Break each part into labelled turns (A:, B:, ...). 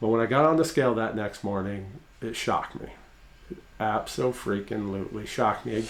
A: But when I got on the scale that next morning, it shocked me. It abso-freaking-lutely shocked me.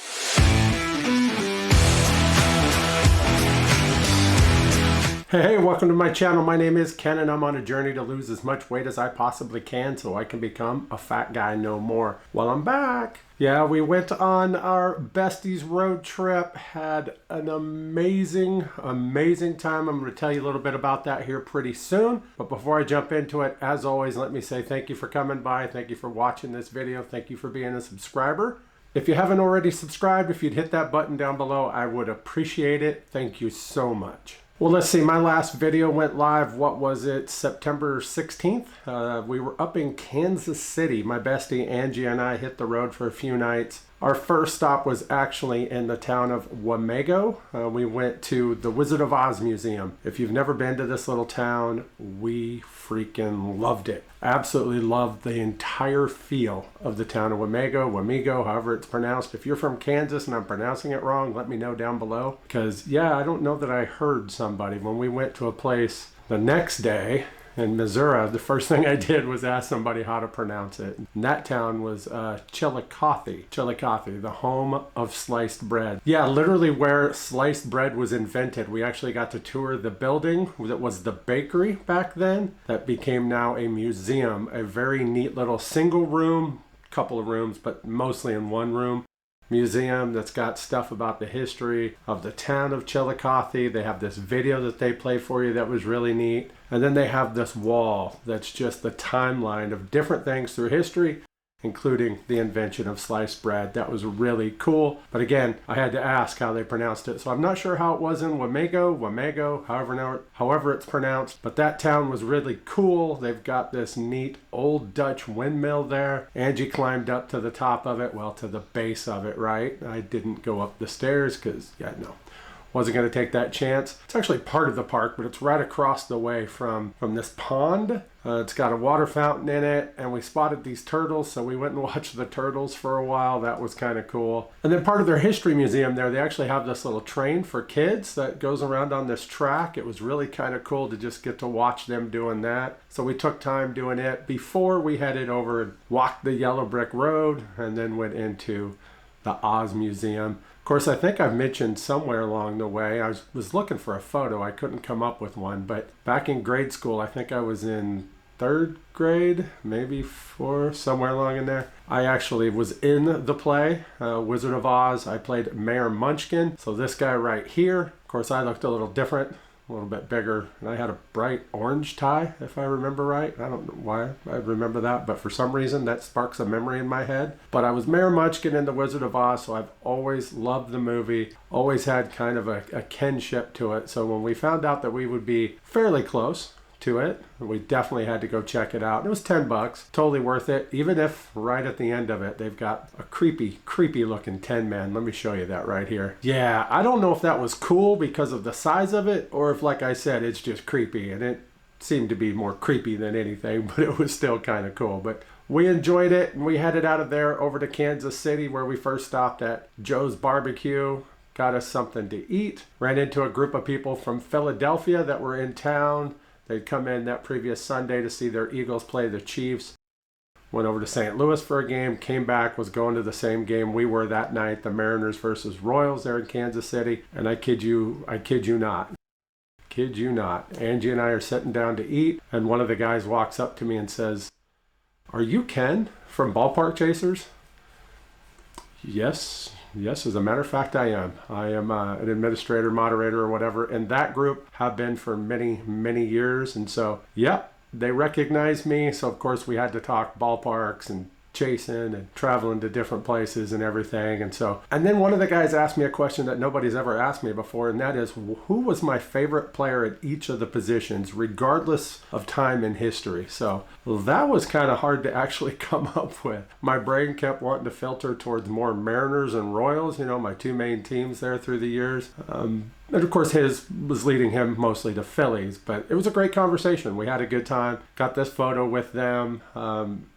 A: Hey, welcome to my channel. My name is Ken and I'm on a journey to lose as much weight as I possibly can so I can become a fat guy no more. Well, I'm back. Yeah, we went on our Bestie's road trip, had an amazing time. I'm going to tell you a little bit about that here pretty soon. But before I jump into it, as always, let me say thank you for coming by. Thank you for watching this video. Thank you for being a subscriber. If you haven't already subscribed, if you'd hit that button down below, I would appreciate it. Thank you so much. Well, let's see, my last video went live, what was it, September 16th? We were up in Kansas City. My bestie Angie and I hit the road for a few nights. Our first stop was actually in the town of Wamego. We went to the Wizard of Oz Museum. If you've never been to this little town, we freaking loved it. Absolutely loved the entire feel of the town of Wamego, however it's pronounced. If you're from Kansas and I'm pronouncing it wrong, let me know down below. Because, yeah, I don't know that I heard somebody. When we went to a place the next day in Missouri, the first thing I did was ask somebody how to pronounce it. And that town was Chillicothe, the home of sliced bread. Yeah, literally where sliced bread was invented. We actually got to tour the building that was the bakery back then that became now a museum, a very neat little single room, couple of rooms, but mostly in one room. Museum that's got stuff about the history of the town of Chillicothe. They have this video that they play for you that was really neat. And then they have this wall that's just the timeline of different things through history, including the invention of sliced bread. That was really cool. But again, I had to ask how they pronounced it. So I'm not sure how it was in Wamego, however it's pronounced. But that town was really cool. They've got this neat old Dutch windmill there. Angie climbed up to the top of it, well, to the base of it, right? I didn't go up the stairs because, yeah, no. Wasn't going to take that chance. It's actually part of the park, but it's right across the way from this pond. It's got a water fountain in it, and we spotted these turtles, so we went and watched the turtles for a while. That was kind of cool. And then part of their history museum there, they actually have this little train for kids that goes around on this track. It was really kind of cool to just get to watch them doing that. So we took time doing it before we headed over and walked the yellow brick road, and then went into the Oz Museum. Of course, I think I've mentioned somewhere along the way, I was looking for a photo. I couldn't come up with one, but back in grade school, I think I was in 3rd grade, maybe 4, somewhere along in there. I actually was in the play, Wizard of Oz. I played Mayor Munchkin. So this guy right here, of course, I looked a little different, a little bit bigger, and I had a bright orange tie, if I remember right. I don't know why I remember that, but for some reason that sparks a memory in my head. But I was Mayor Munchkin in The Wizard of Oz, so I've always loved the movie, always had kind of a kinship to it. So when we found out that we would be fairly close to it, we definitely had to go check it out. It was $10, totally worth it, even if right at the end of it they've got a creepy looking Tin Man. Let me show you that right here. Yeah, I don't know if that was cool because of the size of it, or if, like I said, it's just creepy, and it seemed to be more creepy than anything, but it was still kind of cool. But we enjoyed it, and we headed out of there over to Kansas City, where we first stopped at Joe's Barbecue. Got us something to eat. Ran into a group of people from Philadelphia that were in town. They'd come in that previous Sunday to see their Eagles play the Chiefs. Went over to St. Louis for a game, came back, was going to the same game we were that night, the Mariners versus Royals there in Kansas City. And I kid you not. Angie and I are sitting down to eat, and one of the guys walks up to me and says, "Are you Ken from Ballpark Chasers?" Yes, as a matter of fact, I am. I am an administrator, moderator, or whatever in that group, have been for many years. And so, yep, they recognized me. So, of course, we had to talk ballparks and chasing and traveling to different places and everything. And then one of the guys asked me a question that nobody's ever asked me before, and that is, who was my favorite player at each of the positions, regardless of time in history? So that was kind of hard to actually come up with. My brain kept wanting to filter towards more Mariners and Royals, you know, my two main teams there through the years. And of course his was leading him mostly to Phillies, but it was a great conversation. We had a good time, got this photo with them.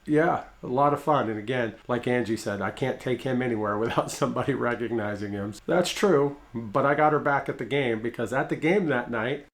A: Yeah, a lot of fun. And again, like Angie said, I can't take him anywhere without somebody recognizing him. That's true, but I got her back at the game, because at the game that night,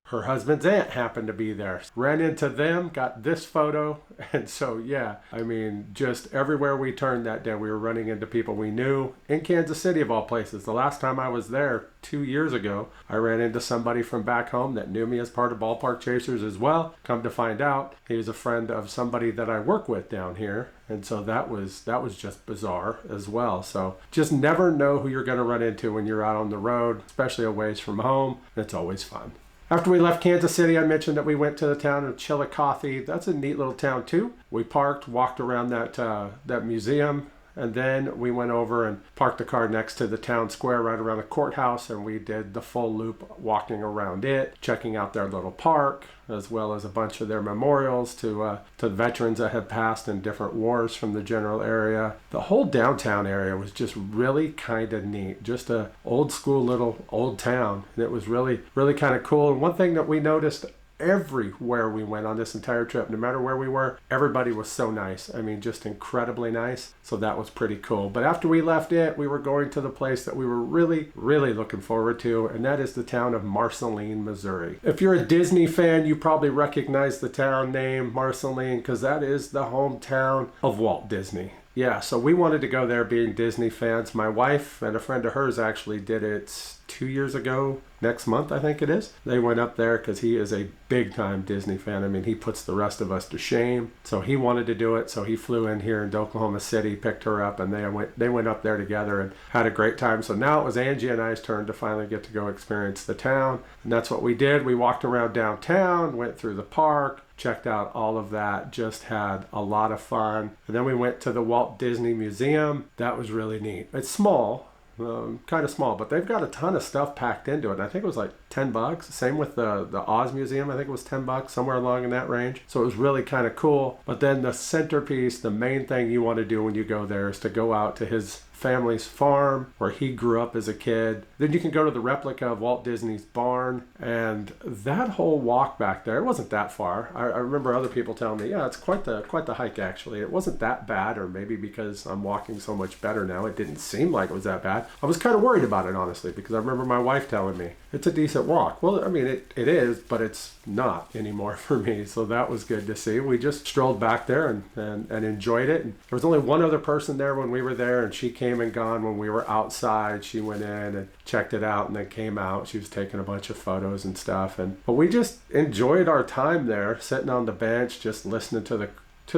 A: Her husband's aunt happened to be there. Ran into them, got this photo. And so, yeah, I mean, just everywhere we turned that day, we were running into people we knew in Kansas City, of all places. The last time I was there 2 years ago, I ran into somebody from back home that knew me as part of Ballpark Chasers as well. Come to find out, he was a friend of somebody that I work with down here. And so that was just bizarre as well. So just never know who you're going to run into when you're out on the road, especially a ways from home. It's always fun. After we left Kansas City, I mentioned that we went to the town of Chillicothe. That's a neat little town too. We parked, walked around that museum, and then we went over and parked the car next to the town square right around the courthouse, and we did the full loop walking around it, checking out their little park, as well as a bunch of their memorials to veterans that had passed in different wars from the general area. The whole downtown area was just really kind of neat, just a old school little old town, and it was really, really kind of cool. And one thing that we noticed everywhere we went on this entire trip, no matter where we were, everybody was so nice. I mean, just incredibly nice. So that was pretty cool. But after we left it, we were going to the place that we were really, really looking forward to, and that is the town of Marceline, Missouri. If you're a Disney fan, you probably recognize the town name Marceline, because that is the hometown of Walt Disney. Yeah, so we wanted to go there being Disney fans. My wife and a friend of hers actually did it 2 years ago, next month I think it is. They went up there because he is a big time Disney fan. I mean, he puts the rest of us to shame. So he wanted to do it, so he flew in here into Oklahoma City, picked her up, and they went up there together and had a great time. So now it was Angie and I's turn to finally get to go experience the town, and that's what we did. We walked around downtown, went through the park, checked out all of that, just had a lot of fun. And then we went to the Walt Disney Museum. That was really neat. It's small, kind of small, but they've got a ton of stuff packed into it. And I think it was like $10. Same with the Oz Museum. I think it was $10, somewhere along in that range. So it was really kind of cool. But then the centerpiece, the main thing you want to do when you go there is to go out to his family's farm where he grew up as a kid. Then you can go to the replica of Walt Disney's barn, and that whole walk back there, it wasn't that far. I remember other people telling me, yeah, it's quite the hike actually. It wasn't that bad, or maybe because I'm walking so much better now, it didn't seem like it was that bad. I was kind of worried about it, honestly, because I remember my wife telling me it's a decent walk. Well, I mean, it is, but it's not anymore for me. So that was good to see. We just strolled back there and enjoyed it. And there was only one other person there when we were there, and she came and gone when we were outside. She went in and checked it out and then came out. She was taking a bunch of photos and stuff. But we just enjoyed our time there, sitting on the bench, just listening to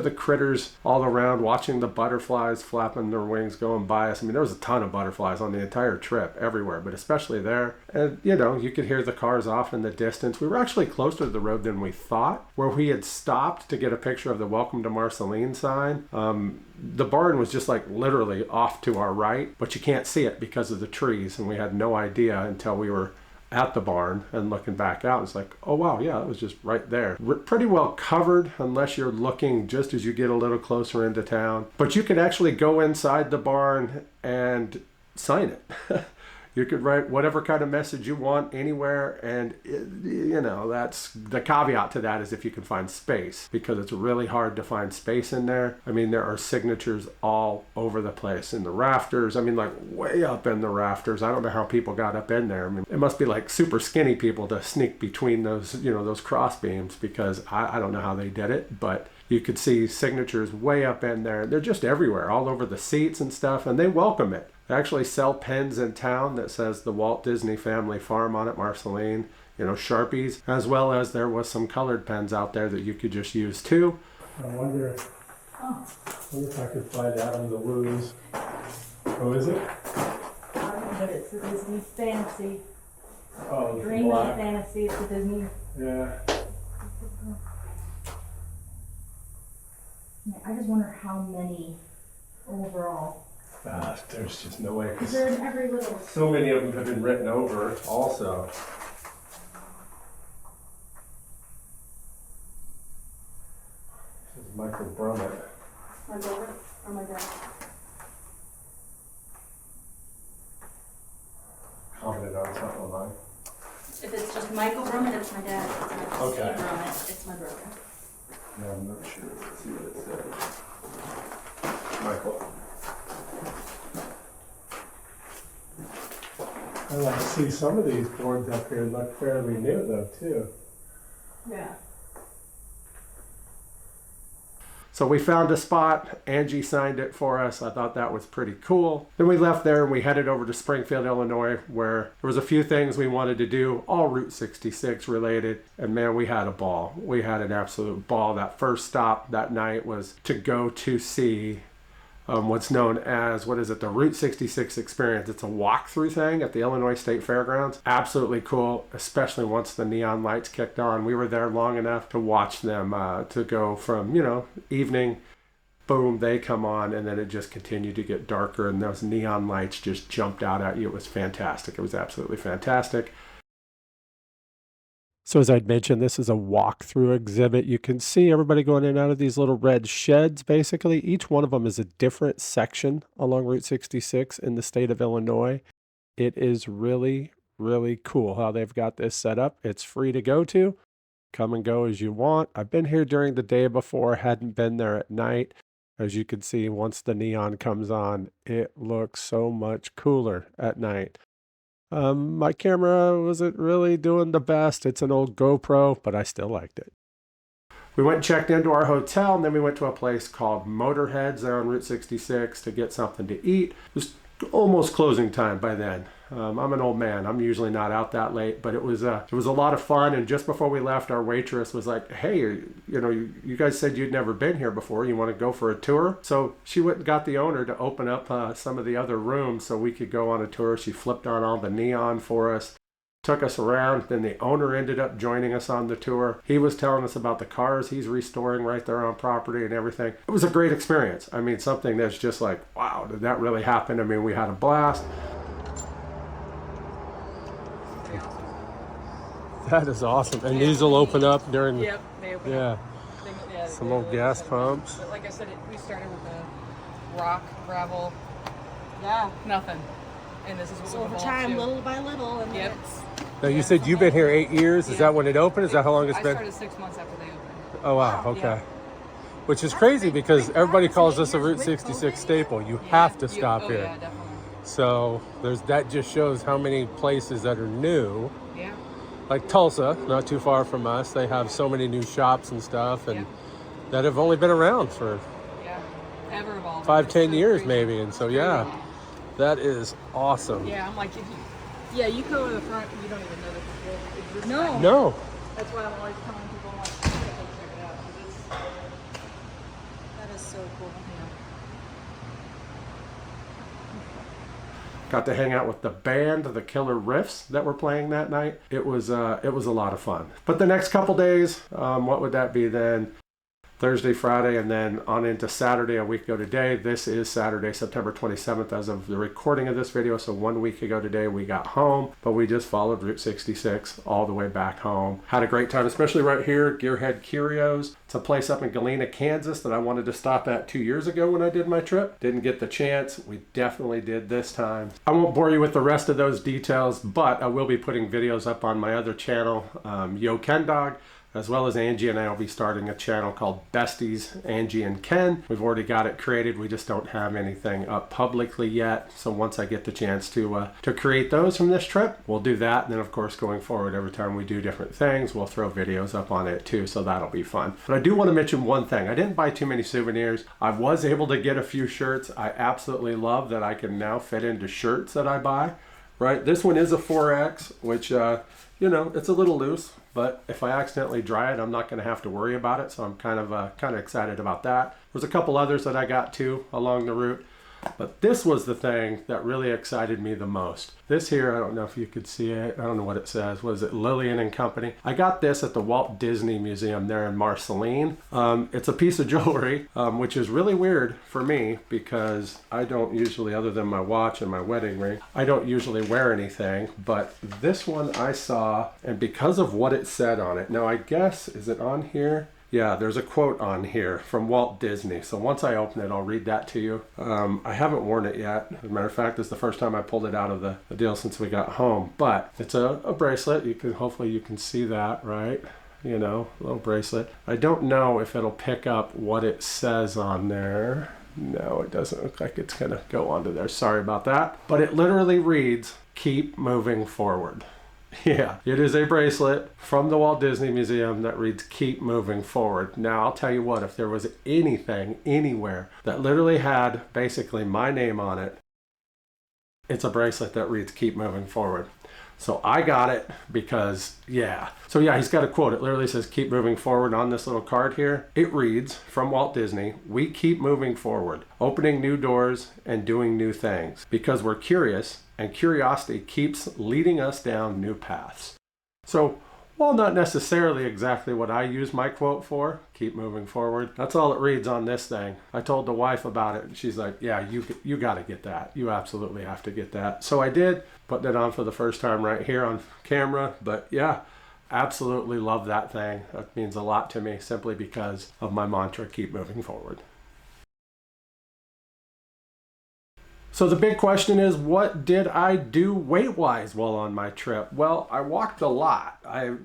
A: the critters all around, watching the butterflies flapping their wings going by us. I mean, there was a ton of butterflies on the entire trip, everywhere, but especially there. And, you know, you could hear the cars off in the distance. We were actually closer to the road than we thought, where we had stopped to get a picture of the Welcome to Marceline sign. The barn was just like literally off to our right, but you can't see it because of the trees, and we had no idea until we were at the barn and looking back out. It's like, oh wow, yeah, it was just right there. We're pretty well covered unless you're looking just as you get a little closer into town. But you could actually go inside the barn and sign it. You could write whatever kind of message you want anywhere, and you know, that's the caveat to that is if you can find space, because it's really hard to find space in there. I mean, there are signatures all over the place in the rafters. I mean, like way up in the rafters. I don't know how people got up in there. I mean, it must be like super skinny people to sneak between those, you know, those cross beams, because I don't know how they did it, but you could see signatures way up in there. They're just everywhere, all over the seats and stuff, and they welcome it. They actually sell pens in town that says the Walt Disney Family Farm on it, Marceline, you know, Sharpies, as well as there was some colored pens out there that you could just use too. I wonder if I could find out on the Woos. Oh, is it?
B: But it's a Disney fantasy.
A: Oh,
B: Dream of fantasy, it's a Disney.
A: Yeah.
B: I just wonder how many overall.
A: There's just no way.
B: Because they're in every little.
A: So many of them have been written over also. This is Michael Brummett.
B: My brother or my dad?
A: Commented on something online.
B: If it's just Michael Brummett, it's my dad. If it's Michael
A: Okay.
B: Steve Brummett, it's my brother.
A: No, I'm not sure. Let's see what it says. Michael. I like to see some of these boards up here look fairly new though too.
B: Yeah.
A: So we found a spot. Angie signed it for us. I thought that was pretty cool. Then we left there and we headed over to Springfield, Illinois, where there was a few things we wanted to do, all Route 66 related. And man, we had a ball. We had an absolute ball. That first stop that night was to go to see what's known as, the Route 66 experience. It's a walkthrough thing at the Illinois State Fairgrounds. Absolutely cool, especially once the neon lights kicked on. We were there long enough to watch them to go from, evening, boom, they come on, and then it just continued to get darker, and those neon lights just jumped out at you. It was fantastic. It was absolutely fantastic. So as I'd mentioned, this is a walkthrough exhibit. You can see everybody going in and out of these little red sheds, basically. Each one of them is a different section along Route 66 in the state of Illinois. It is really, really cool how they've got this set up. It's free to go to. Come and go as you want. I've been here during the day before, hadn't been there at night. As you can see, once the neon comes on, it looks so much cooler at night. My camera wasn't really doing the best. It's an old GoPro, but I still liked it. We went and checked into our hotel, and then we went to a place called Motorheads there on Route 66 to get something to eat. It was almost closing time by then. I'm an old man. I'm usually not out that late, but it was a lot of fun. And just before we left, our waitress was like, "Hey, you guys said you'd never been here before. You want to go for a tour?" So she went and got the owner to open up some of the other rooms so we could go on a tour. She flipped on all the neon for us, took us around. Then the owner ended up joining us on the tour. He was telling us about the cars he's restoring right there on property and everything. It was a great experience. I mean, something that's just like, wow, did that really happen? I mean, we had a blast. That is awesome. And these will open up during...
C: Yep, they open
A: yeah.
C: up. Yeah,
A: some old gas pumps.
C: But like I said, we started with the rock, gravel,
B: Yeah.
C: nothing. And this is what
B: So
C: we've
B: over
C: evolved
B: time,
C: to.
B: little by little, and
C: Yep.
B: then it's...
A: Now, you said you've been here 8 years. Is that when it opened? Is that how long it's
C: I
A: been?
C: started 6 months after they opened.
A: Oh, wow. Okay.
C: Yeah.
A: Which is crazy because everybody calls this a Route 66 staple. You have to stop here.
C: Yeah, definitely.
A: So that just shows how many places that are new.
C: Yeah.
A: Like Tulsa, not too far from us, they have so many new shops and stuff, and
C: Yep.
A: that have only been around for
C: Yeah. Ever evolving.
A: 5-10
C: It's so
A: years
C: crazy.
A: maybe. And so, yeah, that is awesome.
C: Yeah, I'm like, you go to the front, you don't even know that it exists.
B: No.
A: No.
C: That's why I'm always telling people, I'm like, you gotta go check it out. 'Cause
B: That is so cool.
A: Got to hang out with the band, the Killer Riffs that were playing that night. It was a lot of fun. But the next couple days, what would that be then? Thursday, Friday, and then on into Saturday, a week ago today. This is Saturday, September 27th as of the recording of this video. So 1 week ago today, we got home, but we just followed Route 66 all the way back home. Had a great time, especially right here, Gearhead Curios. It's a place up in Galena, Kansas that I wanted to stop at 2 years ago when I did my trip. Didn't get the chance. We definitely did this time. I won't bore you with the rest of those details, but I will be putting videos up on my other channel, Yo Kedogn, as well as Angie and I will be starting a channel called Besties, Angie and Ken. We've already got it created. We just don't have anything up publicly yet. So once I get the chance to create those from this trip, we'll do that. And then of course, going forward, every time we do different things, we'll throw videos up on it too. So that'll be fun. But I do want to mention one thing. I didn't buy too many souvenirs. I was able to get a few shirts. I absolutely love that I can now fit into shirts that I buy. Right, this one is a 4X, which, it's a little loose, but if I accidentally dry it, I'm not going to have to worry about it. So I'm kind of excited about that. There's a couple others that I got too along the route, but this was the thing that really excited me the most. This here, I don't know if you could see it. I don't know what it says. Was it Lillian and Company? I got this at the Walt Disney Museum there in Marceline. It's a piece of jewelry, which is really weird for me because I don't usually, other than my watch and my wedding ring, I don't usually wear anything. But this one I saw, and because of what it said on it, now I guess, is it on here? Yeah, there's a quote on here from Walt Disney. So once I open it, I'll read that to you. I haven't worn it yet. As a matter of fact, it's the first time I pulled it out of the deal since we got home. But it's a bracelet. Hopefully you can see that, right? Little bracelet. I don't know if it'll pick up what it says on there. No, it doesn't look like it's gonna go onto there. Sorry about that. But it literally reads, keep moving forward. Yeah, it is a bracelet from the Walt Disney Museum that reads keep moving forward. Now, I'll tell you what, if there was anything anywhere that literally had basically my name on it, it's a bracelet that reads keep moving forward. So I got it because, yeah. So yeah, he's got a quote. It literally says keep moving forward on this little card here. It reads from Walt Disney, we keep moving forward, opening new doors and doing new things because we're curious and curiosity keeps leading us down new paths. So while not necessarily exactly what I use my quote for, keep moving forward, that's all it reads on this thing. I told the wife about it and she's like, yeah, you got to get that. You absolutely have to get that. So I did, putting it on for the first time right here on camera. But yeah, absolutely love that thing. That means a lot to me simply because of my mantra, keep moving forward. So the big question is, what did I do weight-wise while on my trip? Well, I walked a lot.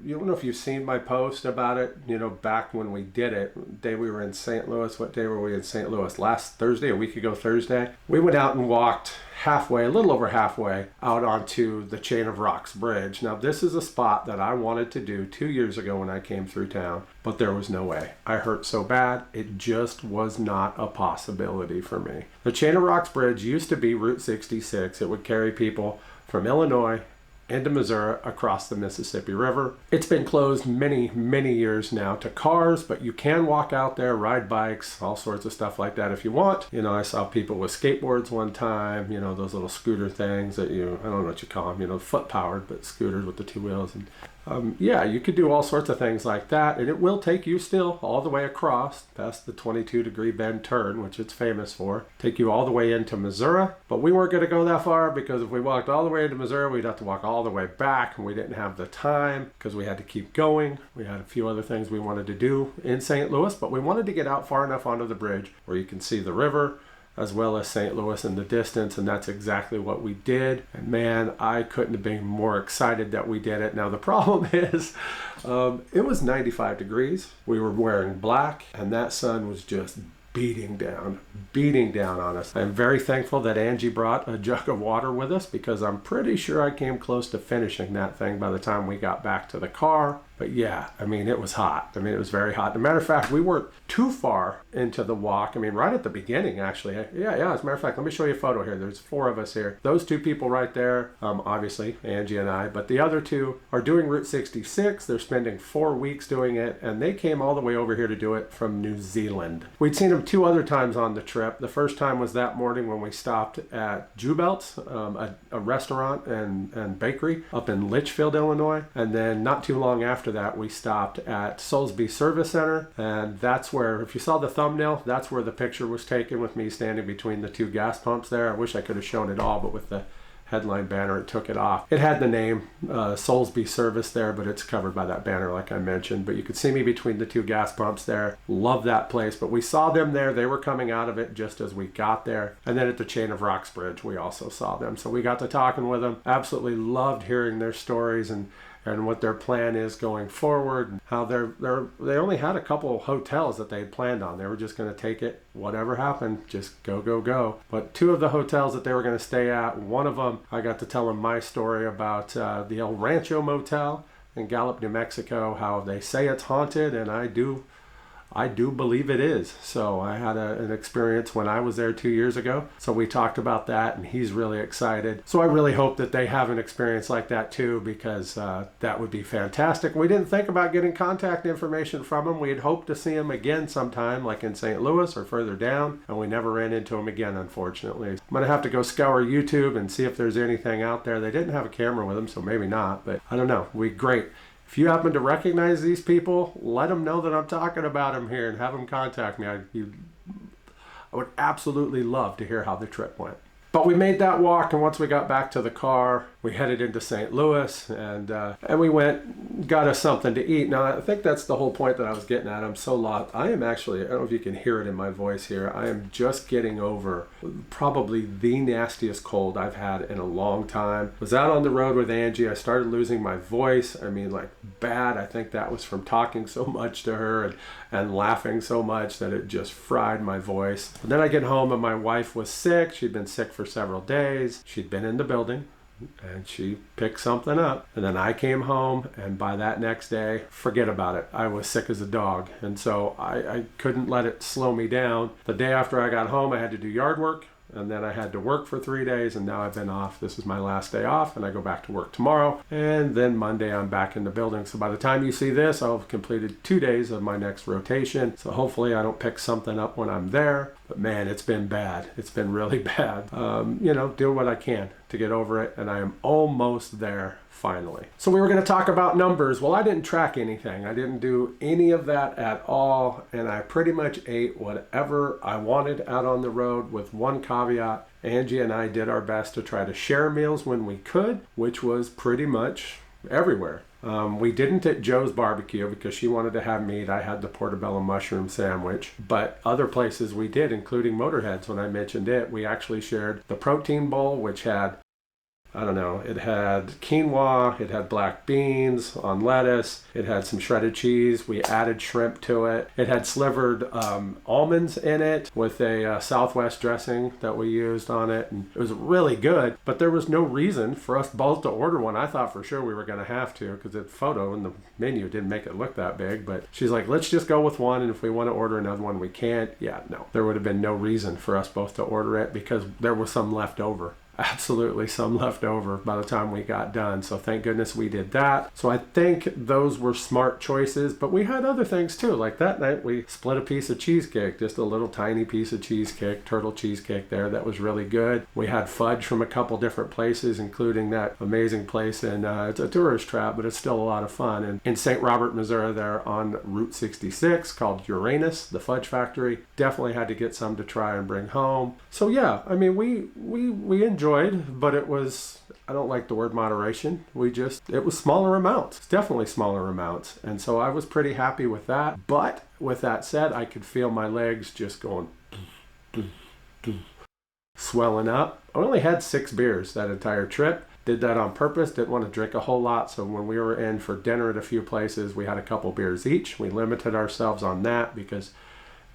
A: You don't know if you've seen my post about it, back when we did it, the day we were in St. Louis. What day were we in St. Louis? Last Thursday, a week ago Thursday. We went out and walked halfway, a little over halfway, out onto the Chain of Rocks Bridge. Now, this is a spot that I wanted to do 2 years ago when I came through town, but there was no way. I hurt so bad, it just was not a possibility for me. The Chain of Rocks Bridge used to be Route 66. It would carry people from Illinois into Missouri across the Mississippi River. It's been closed many, many years now to cars, but you can walk out there, ride bikes, all sorts of stuff like that if you want. I saw people with skateboards one time, those little scooter things that I don't know what you call them, foot powered, but scooters with the two wheels. And yeah, you could do all sorts of things like that, and it will take you still all the way across past the 22-degree bend turn, which it's famous for, take you all the way into Missouri. But we weren't going to go that far because if we walked all the way into Missouri, we'd have to walk all the way back, and we didn't have the time because we had to keep going. We had a few other things we wanted to do in St. Louis, but we wanted to get out far enough onto the bridge where you can see the river as well as St. Louis in the distance, and that's exactly what we did. And man, I couldn't have been more excited that we did it. Now the problem is, it was 95 degrees. We were wearing black, and that sun was just beating down on us. I'm very thankful that Angie brought a jug of water with us because I'm pretty sure I came close to finishing that thing by the time we got back to the car. But yeah, it was hot. It was very hot. As a matter of fact, we weren't too far into the walk. right at the beginning, actually. Yeah, as a matter of fact, let me show you a photo here. There's 4 of us here. Those 2 people right there, obviously, Angie and I, but the other 2 are doing Route 66. They're spending 4 weeks doing it, and they came all the way over here to do it from New Zealand. We'd seen them 2 other times on the trip. The first time was that morning when we stopped at Jubelt's, a restaurant and bakery up in Litchfield, Illinois. And then not too long after that, we stopped at Soulsby Service Center, and that's where, if you saw the thumbnail, that's where the picture was taken with me standing between the 2 gas pumps there. I wish I could have shown it all, but with the headline banner, it took it off. It had the name Soulsby Service there, but it's covered by that banner like I mentioned. But you could see me between the 2 gas pumps there. Love that place. But we saw them there. They were coming out of it just as we got there. And then at the Chain of Rocks Bridge, we also saw them. So we got to talking with them. Absolutely loved hearing their stories and what their plan is going forward, and how they only had a couple hotels that they had planned on. They were just going to take it, whatever happened, just go. But 2 of the hotels that they were going to stay at, one of them, I got to tell them my story about the El Rancho Motel in Gallup, New Mexico, how they say it's haunted, and I do believe it is. So I had an experience when I was there 2 years ago. So we talked about that, and he's really excited. So I really hope that they have an experience like that too, because that would be fantastic. We didn't think about getting contact information from him. We had hoped to see him again sometime, like in St. Louis or further down, and we never ran into him again, unfortunately. I'm going to have to go scour YouTube and see if there's anything out there. They didn't have a camera with them, so maybe not, but I don't know. Great. If you happen to recognize these people, let them know that I'm talking about them here and have them contact me. I would absolutely love to hear how the trip went. But we made that walk, and once we got back to the car, we headed into St. Louis, and we went, got us something to eat. Now, I think that's the whole point that I was getting at. I'm so lost. I am actually, I don't know if you can hear it in my voice here, I am just getting over probably the nastiest cold I've had in a long time. Was out on the road with Angie. I started losing my voice. Bad. I think that was from talking so much to her and laughing so much that it just fried my voice. But then I get home, and my wife was sick. She'd been sick for several days. She'd been in the building, And she picked something up. And then I came home, and by that next day, forget about it. I was sick as a dog. And so I couldn't let it slow me down. The day after I got home, I had to do yard work. And then I had to work for 3 days, and now I've been off. This is my last day off, and I go back to work tomorrow. And then Monday, I'm back in the building. So by the time you see this, I'll have completed 2 days of my next rotation. So hopefully I don't pick something up when I'm there. But man, it's been bad. It's been really bad. Do what I can to get over it, and I am almost there. Finally. So we were going to talk about numbers. Well, I didn't track anything. I didn't do any of that at all. And I pretty much ate whatever I wanted out on the road, with one caveat. Angie and I did our best to try to share meals when we could, which was pretty much everywhere. We didn't at Joe's Barbecue because she wanted to have meat. I had the portobello mushroom sandwich. But other places we did, including Motorheads, when I mentioned it, we actually shared the protein bowl, which had, it had quinoa, it had black beans on lettuce, it had some shredded cheese, we added shrimp to it. It had slivered almonds in it with a Southwest dressing that we used on it. And it was really good, but there was no reason for us both to order one. I thought for sure we were going to have to, because the photo and the menu didn't make it look that big, but she's like, let's just go with one, and if we want to order another one, we can't. Yeah, no. There would have been no reason for us both to order it because there was some left over. Absolutely some left over by the time we got done. So thank goodness we did that. So I think those were smart choices, but we had other things too. Like that night we split a piece of cheesecake, just a little tiny piece of cheesecake, turtle cheesecake there. That was really good. We had fudge from a couple different places, including that amazing place in, it's a tourist trap, but it's still a lot of fun. And in St. Robert, Missouri, there on Route 66 called Uranus, the fudge factory. Definitely had to get some to try and bring home. So yeah, I mean, we enjoyed, but it was, I don't like the word moderation. It was smaller amounts. It's definitely smaller amounts. And so I was pretty happy with that. But with that said, I could feel my legs just going swelling up. I only had 6 beers that entire trip. Did that on purpose. Didn't want to drink a whole lot. So when we were in for dinner at a few places, we had a couple beers each. We limited ourselves on that because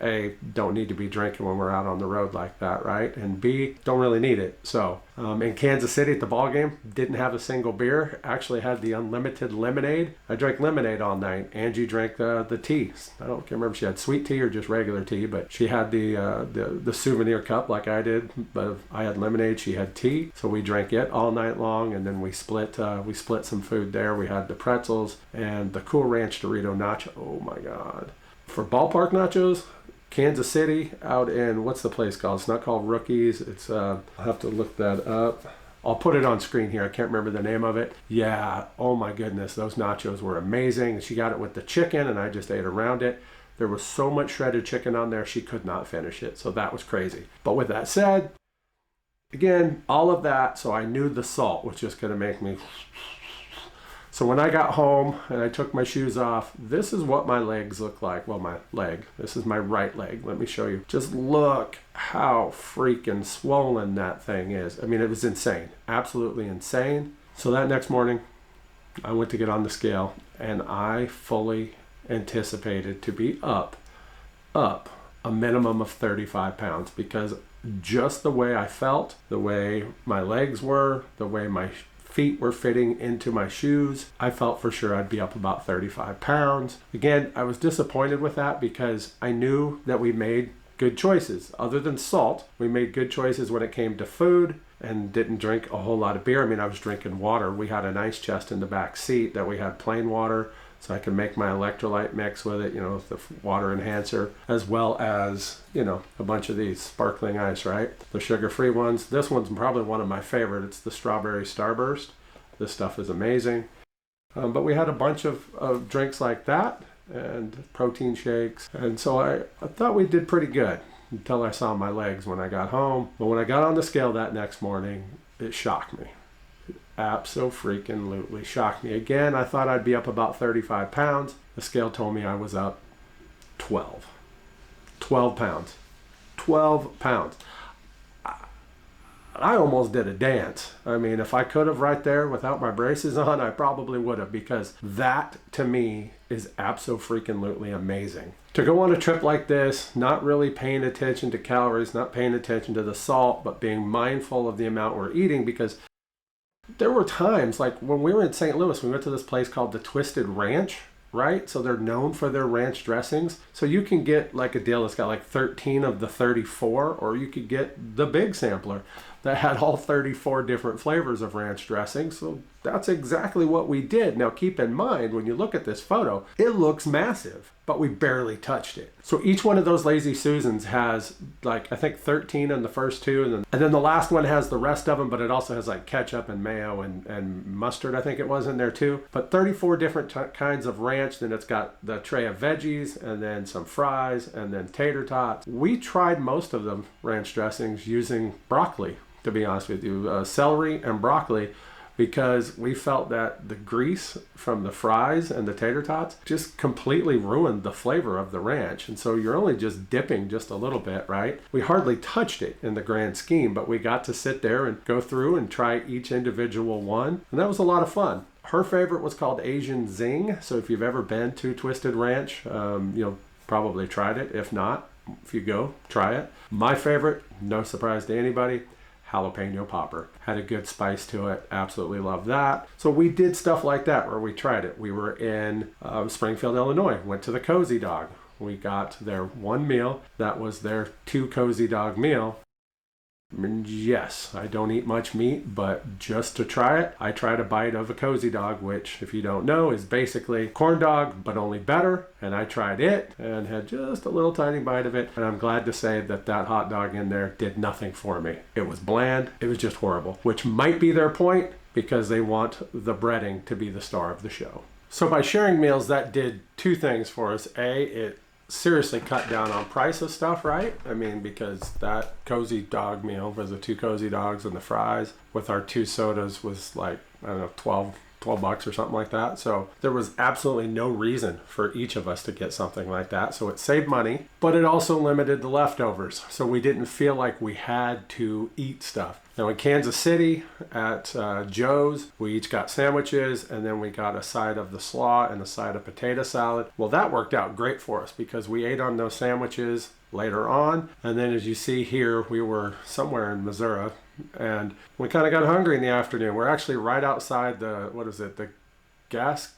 A: A, don't need to be drinking when we're out on the road like that, right? And B, don't really need it. So in Kansas City at the ball game, didn't have a single beer. Actually had the unlimited lemonade. I drank lemonade all night. Angie drank the tea. Can't remember if she had sweet tea or just regular tea, but she had the souvenir cup like I did. But I had lemonade, she had tea. So we drank it all night long, and then we split some food there. We had the pretzels and the Cool Ranch Dorito nacho. Oh my God. For ballpark nachos, Kansas City out in, what's the place called? It's not called Rookies. It's, I'll have to look that up. I'll put it on screen here. I can't remember the name of it. Yeah, oh my goodness. Those nachos were amazing. She got it with the chicken and I just ate around it. There was so much shredded chicken on there, she could not finish it. So that was crazy. But with that said, again, all of that, so I knew the salt was just going to make me... So when I got home and I took my shoes off, this is what my legs look like. Well, my leg. This is my right leg. Let me show you. Just look how freaking swollen that thing is. I mean, it was insane. Absolutely insane. So that next morning, I went to get on the scale, and I fully anticipated to be up a minimum of 35 pounds because just the way I felt, the way my legs were, the way my feet were fitting into my shoes, I felt for sure I'd be up about 35 pounds. Again, I was disappointed with that because I knew that we made good choices. Other than salt, we made good choices when it came to food and didn't drink a whole lot of beer. I mean, I was drinking water. We had an ice chest in the back seat that we had plain water, so I could make my electrolyte mix with it, the water enhancer, as well as, a bunch of these sparkling ice, right? The sugar-free ones. This one's probably one of my favorite. It's the Strawberry Starburst. This stuff is amazing. But we had a bunch of drinks like that and protein shakes. And so I thought we did pretty good until I saw my legs when I got home. But when I got on the scale that next morning, it shocked me. Abso-freaking-lutely shocked me. Again, I thought I'd be up about 35 pounds. The scale told me I was up 12 pounds. 12 pounds. I almost did a dance. I mean, if I could have right there without my braces on, I probably would have, because that to me is abso-freaking-lutely amazing. To go on a trip like this, not really paying attention to calories, not paying attention to the salt, but being mindful of the amount we're eating, because There were times, like when we were in St. Louis, we went to this place called the Twisted Ranch, right? So they're known for their ranch dressings. So you can get like a deal that's got like 13 of the 34, or you could get the big sampler that had all 34 different flavors of ranch dressing. So that's exactly what we did. Now keep in mind, when you look at this photo, it looks massive, but we barely touched it. So each one of those Lazy Susans has like, I think 13 in the first two, and then the last one has the rest of them, but it also has like ketchup and mayo and mustard, I think it was in there too. But 34 different kinds of ranch. Then it's got the tray of veggies, and then some fries, and then tater tots. We tried most of them ranch dressings using broccoli, to be honest with you, celery and broccoli, because we felt that the grease from the fries and the tater tots just completely ruined the flavor of the ranch. And so you're only just dipping just a little bit, right? We hardly touched it in the grand scheme, but we got to sit there and go through and try each individual one. And that was a lot of fun. Her favorite was called Asian Zing. So if you've ever been to Twisted Ranch, you'll probably tried it. If not, if you go, try it. My favorite, no surprise to anybody, jalapeno popper. Had a good spice to it. Absolutely love that. So we did stuff like that where we tried it. We were in Springfield, Illinois. Went to the Cozy Dog. We got their one meal. That was their 2 Cozy Dog meal. Yes, I don't eat much meat, but just to try it, I tried a bite of a Cozy Dog, which, if you don't know, is basically corn dog, but only better. And I tried it and had just a little tiny bite of it. And I'm glad to say that that hot dog in there did nothing for me. It was bland. It was just horrible, which might be their point because they want the breading to be the star of the show. So by sharing meals, that did 2 things for us. A, it seriously cut down on price of stuff, right? I mean, because that Cozy Dog meal was the 2 Cozy Dogs and the fries with our 2 sodas was like, I don't know, 12 bucks or something like that. So there was absolutely no reason for each of us to get something like that. So it saved money, but it also limited the leftovers. So we didn't feel like we had to eat stuff. Now in Kansas City at Joe's, we each got sandwiches, and then we got a side of the slaw and a side of potato salad. Well, that worked out great for us because we ate on those sandwiches later on. And then as you see here, we were somewhere in Missouri, and we kind of got hungry in the afternoon. We're actually right outside the, the Gas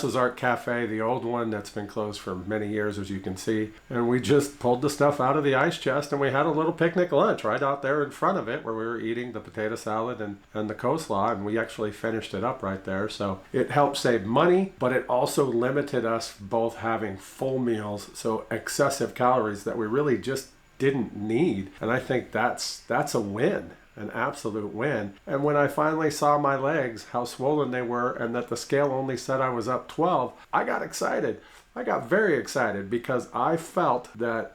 A: Ozark Cafe, the old one that's been closed for many years, as you can see. And we just pulled the stuff out of the ice chest, and we had a little picnic lunch right out there in front of it where we were eating the potato salad and the coleslaw, and we actually finished it up right there. So it helped save money, but it also limited us both having full meals, so excessive calories that we really just didn't need. And I think that's a win. An absolute win. And when I finally saw my legs, how swollen they were, and that the scale only said I was up 12, I got excited. I got very excited because I felt that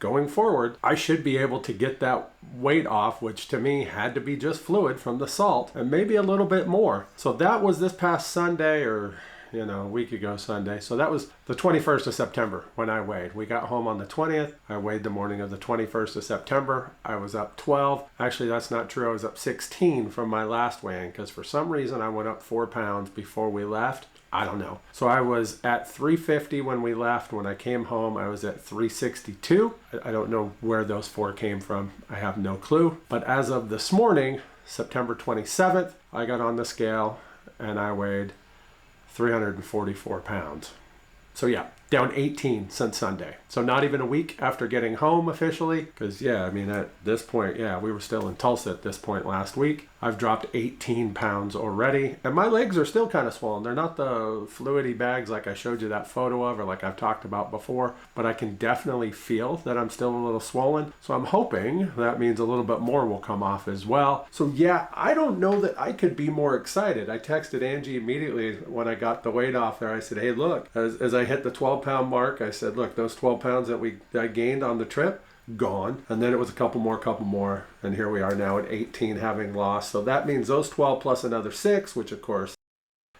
A: going forward, I should be able to get that weight off, which to me had to be just fluid from the salt and maybe a little bit more. So that was this past Sunday, or a week ago Sunday. So that was the 21st of September when I weighed. We got home on the 20th. I weighed the morning of the 21st of September. I was up 12. Actually, that's not true. I was up 16 from my last weigh-in because for some reason I went up 4 pounds before we left. I don't know. So I was at 350 when we left. When I came home, I was at 362. I don't know where those 4 came from. I have no clue. But as of this morning, September 27th, I got on the scale and I weighed 344 pounds. So yeah, down 18 since Sunday. So not even a week after getting home officially, because at this point, we were still in Tulsa at this point last week. I've dropped 18 pounds already, and my legs are still kind of swollen. They're not the fluidy bags like I showed you that photo of, or like I've talked about before, but I can definitely feel that I'm still a little swollen. So I'm hoping that means a little bit more will come off as well. So yeah, I don't know that I could be more excited. I texted Angie immediately when I got the weight off there. I said, hey, look, as I hit the 12-pound mark, I said, look, those 12 pounds that I gained on the trip, gone. And then it was a couple more, and here we are now at 18 having lost. So that means those 12 plus another 6, which of course,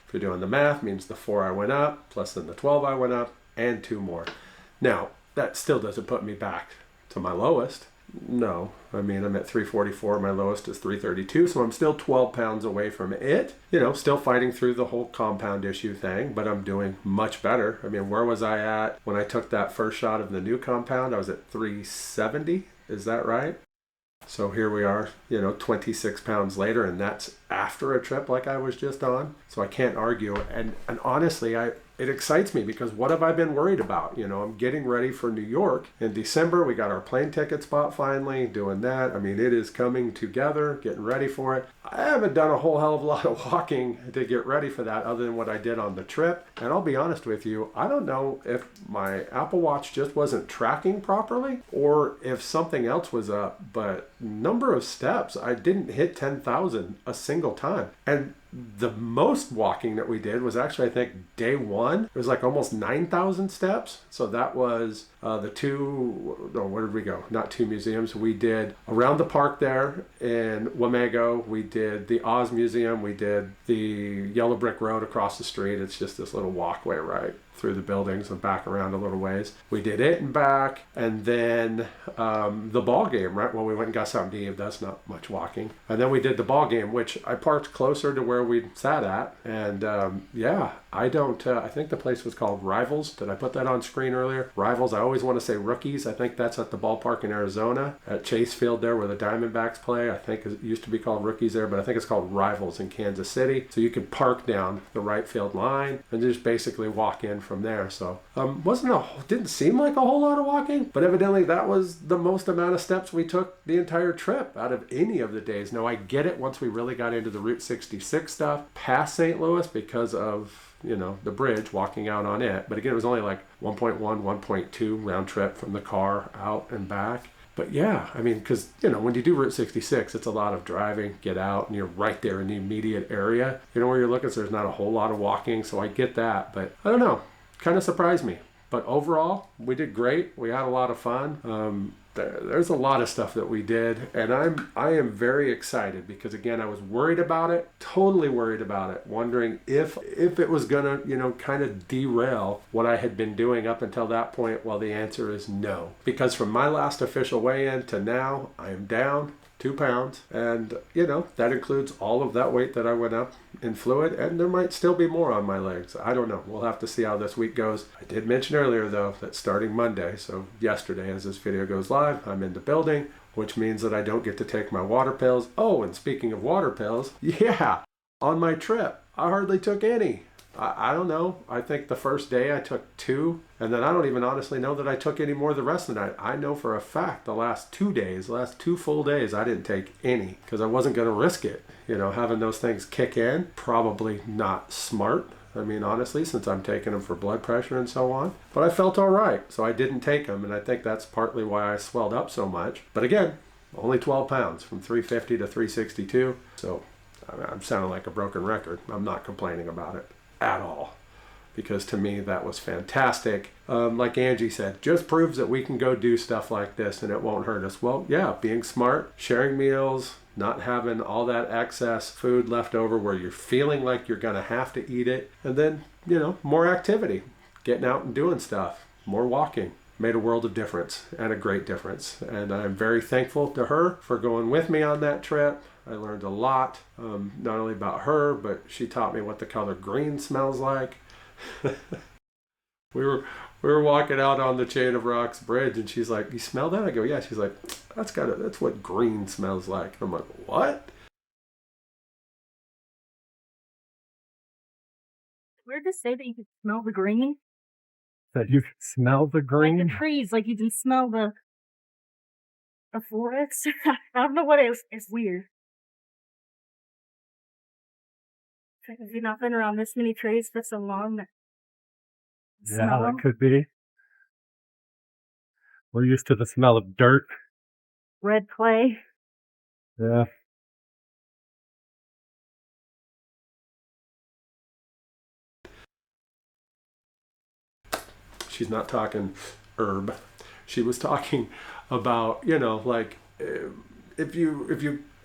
A: if you're doing the math, means the 4 I went up, plus then the 12 I went up, and 2 more. Now, that still doesn't put me back to my lowest. No, I'm at 344, my lowest is 332, so I'm still 12 pounds away from it. Still fighting through the whole compound issue thing, but I'm doing much better. Where was I at when I took that first shot of the new compound? I was at 370, is that right? So here we are, 26 pounds later, and that's after a trip like I was just on. So I can't argue. And honestly, it excites me because what have I been worried about? I'm getting ready for New York in December. We got our plane ticket spot finally, doing that. I mean, it is coming together, getting ready for it. I haven't done a whole hell of a lot of walking to get ready for that other than what I did on the trip. And I'll be honest with you, I don't know if my Apple Watch just wasn't tracking properly or if something else was up, but number of steps, I didn't hit 10,000 a single time. And the most walking that we did was actually, I think, day one. It was like almost 9,000 steps. So that was where did we go? Not two museums. We did around the park there in Wamego. We did the Oz Museum. We did the Yellow Brick Road across the street. It's just this little walkway right through the buildings and back around a little ways. We did it and back, and then the ball game, right? Well, we went and got something to eat. That's not much walking. And then we did the ball game, which I parked closer to where we sat at. And I think the place was called Rivals. Did I put that on screen earlier? Rivals, I always want to say Rookies. I think that's at the ballpark in Arizona, at Chase Field there where the Diamondbacks play. I think it used to be called Rookies there, but I think it's called Rivals in Kansas City. So you can park down the right field line and just basically walk in from there. So didn't seem like a whole lot of walking, but evidently that was the most amount of steps we took the entire trip out of any of the days. Now I get it once we really got into the Route 66 stuff past St. Louis because of the bridge, walking out on it. But again, it was only like 1.1, 1.2 round trip from the car out and back. But yeah, I mean, because, when you do Route 66, it's a lot of driving, get out, and you're right there in the immediate area, where you're looking, so there's not a whole lot of walking, so I get that. But I don't know, kind of surprised me. But overall, we did great. We had a lot of fun. There's a lot of stuff that we did, and I am very excited because, again, I was worried about it, totally worried about it, wondering if it was gonna, kind of derail what I had been doing up until that point. Well, the answer is no, because from my last official weigh-in to now, I am down 2 pounds, and that includes all of that weight that I went up in fluid, and there might still be more on my legs. I don't know. We'll have to see how this week goes. I did mention earlier though that starting Monday, so yesterday as this video goes live, I'm in the building, which means that I don't get to take my water pills. Oh, and speaking of water pills, yeah, on my trip I hardly took any. I don't know. I think the first day I took 2, and then I don't even honestly know that I took any more the rest of the night. I know for a fact the last 2 full days, I didn't take any because I wasn't going to risk it. Having those things kick in, probably not smart. I mean, honestly, since I'm taking them for blood pressure and so on. But I felt all right, so I didn't take them, and I think that's partly why I swelled up so much. But again, only 12 pounds from 350 to 362. So I'm sounding like a broken record. I'm not complaining about it at all, because to me that was fantastic. Like Angie said, just proves that we can go do stuff like this and it won't hurt us. Well, yeah, being smart, sharing meals, not having all that excess food left over where you're feeling like you're gonna have to eat it, and then more activity, getting out and doing stuff, more walking, made a world of difference, and a great difference. And I'm very thankful to her for going with me on that trip. I learned a lot, not only about her, but she taught me what the color green smells like. we were walking out on the Chain of Rocks bridge, and she's like, "You smell that?" I go, "Yeah." She's like, "That's what green smells like." I'm like, "What?"
B: Weird to say that you can smell the green.
A: That you can smell the green?
B: Like the trees, like you can smell the forest. I don't know what it is. It's weird. Have you not been around this many trees for so long?
A: Yeah, that could be. We're used to the smell of dirt.
B: Red clay.
A: Yeah. She's not talking herb. She was talking about, like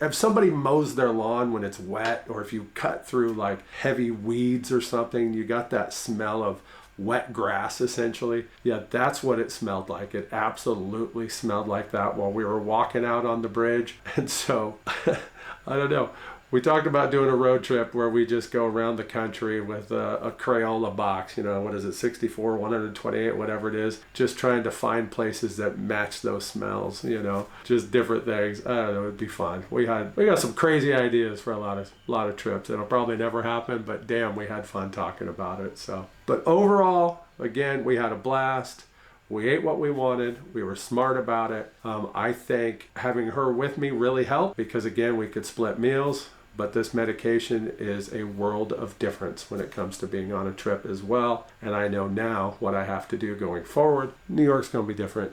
A: if somebody mows their lawn when it's wet, or if you cut through like heavy weeds or something, you got that smell of wet grass essentially. Yeah, that's what it smelled like. It absolutely smelled like that while we were walking out on the bridge. And so I don't know, We talked about doing a road trip where we just go around the country with a Crayola box, you know, what is it, 64, 128, whatever it is, just trying to find places that match those smells, you know, just different things. I don't know, it'd be fun. We got some crazy ideas for a lot of trips. It'll probably never happen, but damn, we had fun talking about it. So, but overall, again, we had a blast. We ate what we wanted. We were smart about it. I think having her with me really helped because, again, we could split meals. But this medication is a world of difference when it comes to being on a trip as well. And I know now what I have to do going forward. New York's going to be different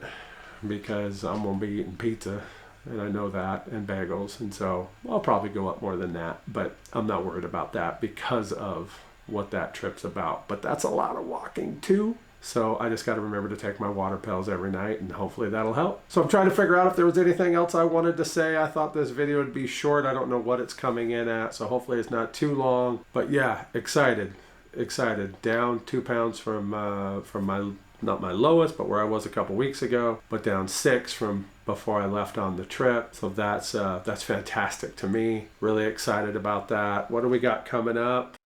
A: because I'm going to be eating pizza. And I know that, and bagels. And so I'll probably go up more than that. But I'm not worried about that because of what that trip's about. But that's a lot of walking too. So I just got to remember to take my water pills every night, and hopefully that'll help. So I'm trying to figure out if there was anything else I wanted to say. I thought this video would be short. I don't know what it's coming in at, so hopefully it's not too long. But yeah, excited. Down 2 pounds from my, not my lowest, but where I was a couple weeks ago, but down 6 from before I left on the trip. So that's fantastic to me. Really excited about that. What do we got coming up?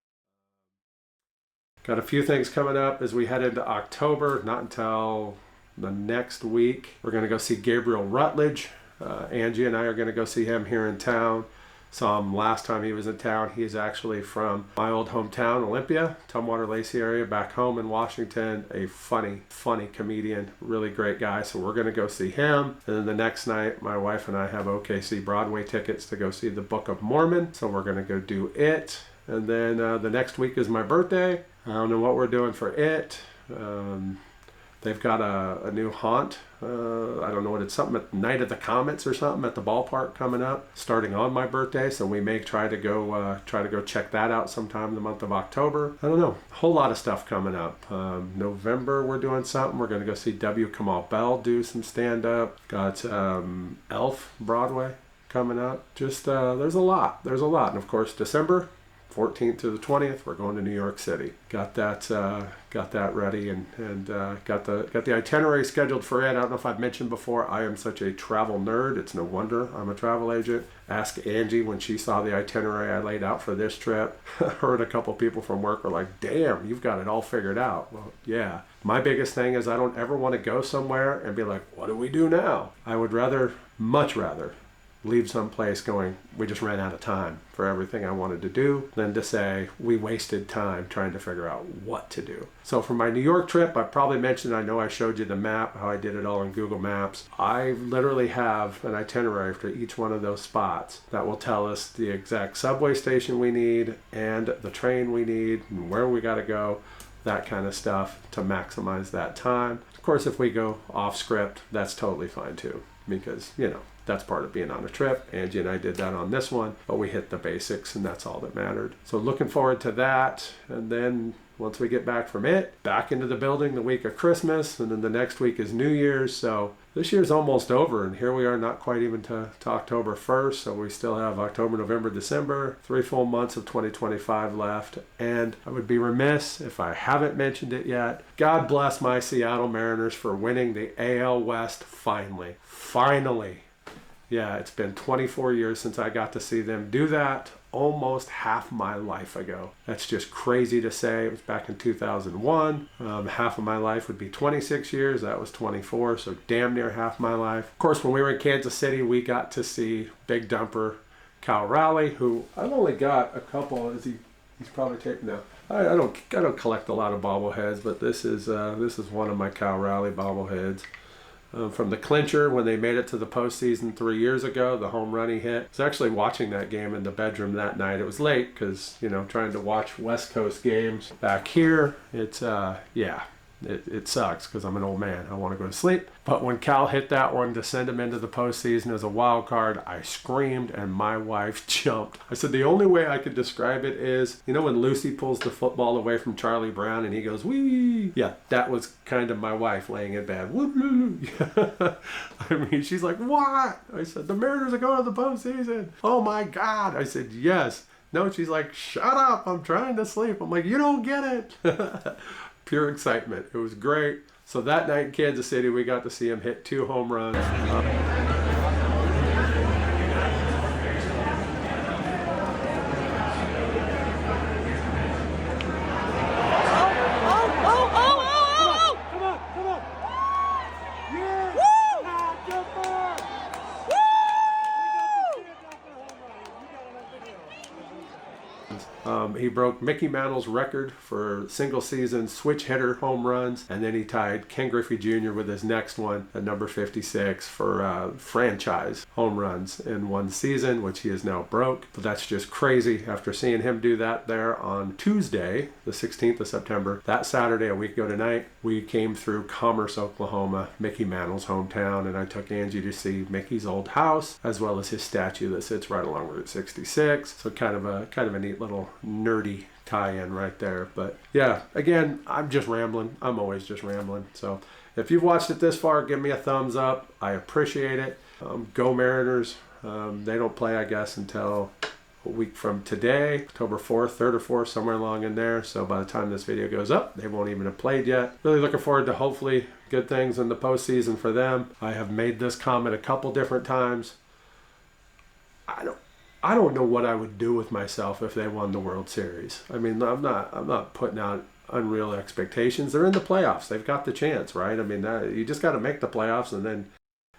A: Got a few things coming up as we head into October, not until the next week. We're going to go see Gabriel Rutledge. Angie and I are going to go see him here in town. Saw him last time he was in town. He's actually from my old hometown, Olympia, Tumwater Lacey area, back home in Washington. A funny comedian, really great guy. So we're going to go see him. And then the next night, my wife and I have OKC Broadway tickets to go see the Book of Mormon. So we're going to go do it. And then the next week is my birthday. I don't know what we're doing for it. They've got a new haunt. I don't know what it's, something at Night of the Comets or something at the ballpark coming up, starting on my birthday. So we may try to go check that out sometime in the month of October. I don't know, a whole lot of stuff coming up. November we're doing something. We're going to go see W. Kamau Bell do some stand up. Got Elf Broadway coming up. Just there's a lot. And of course December 14th to the 20th, we're going to New York City. Got that ready and got the itinerary scheduled for it. I don't know if I've mentioned before, I am such a travel nerd. It's no wonder I'm a travel agent. Ask Angie when she saw the itinerary I laid out for this trip. Heard a couple people from work were like, damn, you've got it all figured out. Well, yeah. My biggest thing is I don't ever want to go somewhere and be like, what do we do now? I would much rather leave someplace going, we just ran out of time for everything I wanted to do, than to say we wasted time trying to figure out what to do. So for my New York trip, I probably mentioned, I know I showed you the map, how I did it all in Google Maps. I literally have an itinerary for each one of those spots that will tell us the exact subway station we need and the train we need and where we got to go, that kind of stuff to maximize that time. Of course, if we go off script, that's totally fine too, because, you know, that's part of being on a trip. Angie and I did that on this one, but we hit the basics and that's all that mattered. So looking forward to that. And then once we get back from it, back into the building the week of Christmas, and then the next week is New Year's. So this year's almost over, and here we are not quite even to October 1st. So we still have October, November, December, 3 full months of 2025 left. And I would be remiss if I haven't mentioned it yet. God bless my Seattle Mariners for winning the AL West finally. Yeah, it's been 24 years since I got to see them do that, almost half my life ago. That's just crazy to say. It was back in 2001. Half of my life would be 26 years. That was 24, so damn near half my life. Of course, when we were in Kansas City, we got to see Big Dumper Cal Raleigh, who I've only got a couple. He's probably taken now. I don't collect a lot of bobbleheads, but this is one of my Cal Raleigh bobbleheads. From the clincher when they made it to the postseason 3 years ago, the home run he hit. I was actually watching that game in the bedroom that night. It was late because, you know, trying to watch West Coast games back here, it's, it sucks because I'm an old man. I want to go to sleep. But when Cal hit that one to send him into the postseason as a wild card, I screamed and my wife jumped. I said the only way I could describe it is, you know when Lucy pulls the football away from Charlie Brown and he goes, wee? Yeah, that was kind of my wife laying in bed. I mean, she's like, what? I said, the Mariners are going to the postseason. Oh my God. I said, yes. No, she's like, shut up. I'm trying to sleep. I'm like, you don't get it. Pure excitement. It was great. So that night in Kansas City, we got to see him hit 2 home runs. He broke Mickey Mantle's record for single season switch hitter home runs, and then he tied Ken Griffey Jr. with his next one at number 56 for franchise home runs in one season, which he has now broke. But that's just crazy after seeing him do that there on Tuesday, the 16th of September. That Saturday, a week ago tonight, we came through Commerce, Oklahoma, Mickey Mantle's hometown, and I took Angie to see Mickey's old house as well as his statue that sits right along Route 66. So kind of a neat little nerdy tie-in right there. But yeah, again, I'm just rambling. I'm always just rambling. So if you've watched it this far, give me a thumbs up. I appreciate it. Go Mariners. They don't play, I guess, until a week from today, October 4th, 3rd or 4th, somewhere along in there. So by the time this video goes up, they won't even have played yet. Really looking forward to hopefully good things in the postseason for them. I have made this comment a couple different times. I don't know what I would do with myself if they won the World Series. I mean, I'm not putting out unreal expectations. They're in the playoffs. They've got the chance, right? I mean, you just got to make the playoffs, and then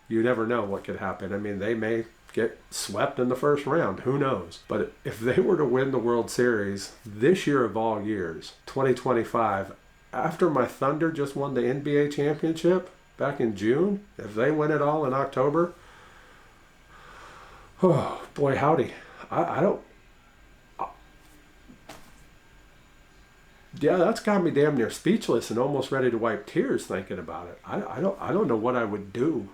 A: you never know what could happen. I mean, they may get swept in the first round. Who knows? But if they were to win the World Series this year of all years, 2025, after my Thunder just won the NBA championship back in June, if they win it all in October, oh, boy, howdy. Yeah, that's got me damn near speechless and almost ready to wipe tears thinking about it. I don't know what I would do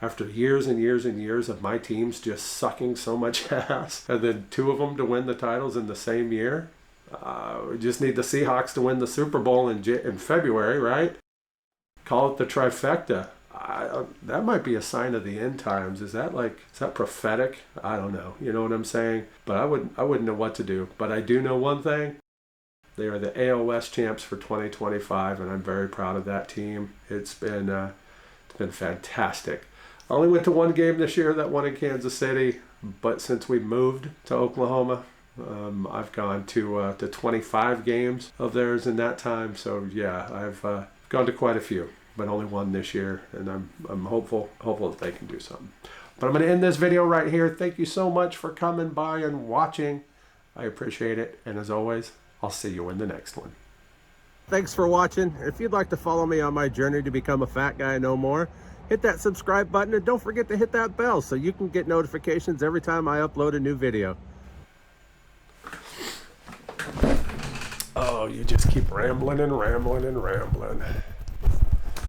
A: after years and years and years of my teams just sucking so much ass, and then two of them to win the titles in the same year. We just need the Seahawks to win the Super Bowl in February, right? Call it the trifecta. That might be a sign of the end times. Is that prophetic? I don't know. You know what I'm saying? But I wouldn't know what to do. But I do know one thing. They are the AL West champs for 2025, and I'm very proud of that team. It's been fantastic. I only went to one game this year, that one in Kansas City. But since we moved to Oklahoma, I've gone to 25 games of theirs in that time. So yeah, I've gone to quite a few, but only one this year, and I'm hopeful that they can do something. But I'm going to end this video right here. Thank you so much for coming by and watching. I appreciate it, and as always, I'll see you in the next one. Thanks for watching. If you'd like to follow me on my journey to become a fat guy no more, hit that subscribe button, and don't forget to hit that bell so you can get notifications every time I upload a new video. Oh, you just keep rambling and rambling and rambling.